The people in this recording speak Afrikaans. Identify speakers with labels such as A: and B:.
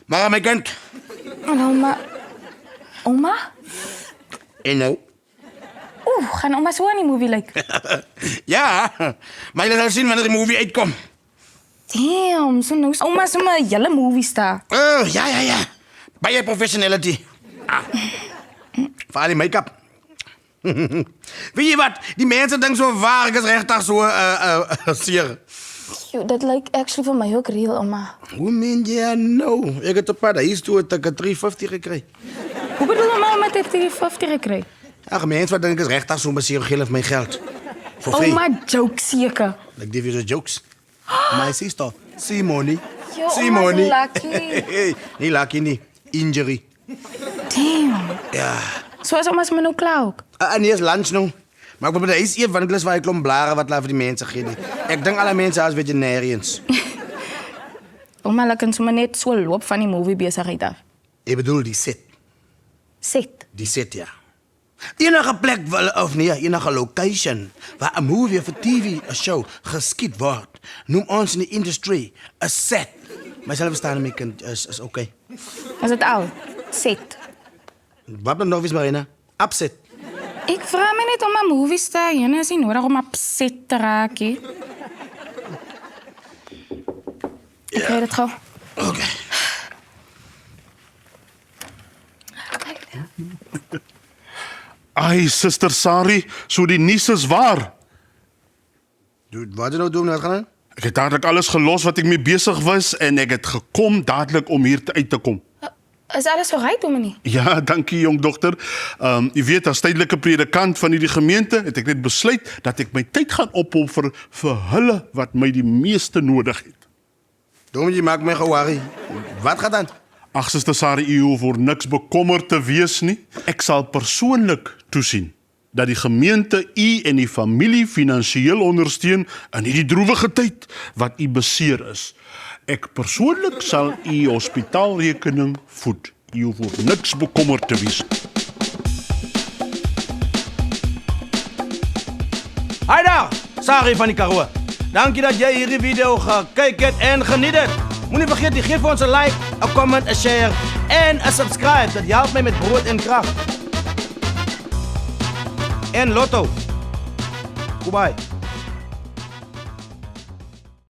A: Maar aan my kind.
B: Hallo, maar... Oma?
A: En nou?
B: Gaan oma so aan die movie lyk?
A: Ja, maar jy sal sien wanneer die movie uitkom.
B: Damn, so nou is oma sommer 'n hele movie ster.
A: Oh, ja. Baie professionality. Vir al die make-up. Weet jy wat? Die mense dink so waar ek is regtig so seer.
B: Yo, dat lyk actually vir my ook real, oma.
A: Hoe meen jy nou? Ek het op pad huis toe het ek 'n 350 gekry.
B: Hoe bedoel oma met 'n 350 gekry?
A: Ag, mense wat dink ek is regtig so beseer gee my geld. For free.
B: Oma joke seker.
A: Like give you the jokes. My sister, Simone.
B: Yo,
A: Simone.
B: oma's lucky.
A: Nie lucky nie. Injury.
B: Damn.
A: Ja.
B: So as oma se nou klaar ook.
A: Nee, is lunch nou. Maar ek wil by die huis eet, want ek lus waar ek klomp blare wat laat vir die mense gee nie. Ek dink alle mense as vegetarians.
B: Oma laat kan sommer net so loop van die movie besigheid af.
A: Ek bedoel die set.
B: Set.
A: Die set, ja. Enige plek of nee, enige location waar 'n movie of 'n TV, 'n show geskied word, noem ons in die industry 'n set. Myself staan my kind is okay.
B: Is dit al? Set.
A: Wat dan nog eens Marina? Upset.
B: Ek vra my net om 'n movie ster, jy is nie nodig om upset te raak nie. Ek kry dit gou.
A: Okay.
C: Ai, Suster Sari, so die nuus is waar.
A: Dude, wat jy nou doen, wat gaan aan?
C: Ek het dadelik alles gelos wat ek mee besig was en ek het gekom dadelik om hier uit te kom.
B: Is alles reg, dominee?
C: Ja, dankie jong dokter. Jy weet as tydelike predikant van hierdie gemeente het ek net besluit dat ek my tyd gaan opoffer vir hulle wat my die meeste nodig het.
A: Dominee, maak my gewaarig. Wat gaan aan?
C: Ag, Suster Sari, u hoef oor niks bekommerd te wees nie. Ek sal persoonlik toesien dat die gemeente u en die familie finansiëel ondersteun in hierdie droewige tyd wat u beseer is. Ek persoonlik sal u hospitaalrekening voed. U hoef oor niks bekommerd te wees.
A: Hi daar, Sari van die Karoo. Dankie dat jy hierdie video gekyk het en geniet het. Moenie vergeet, jy gee vir ons 'n like, 'n comment, 'n share en 'n subscribe. Dit help my met brood en krag. En Lotto. Goodbye.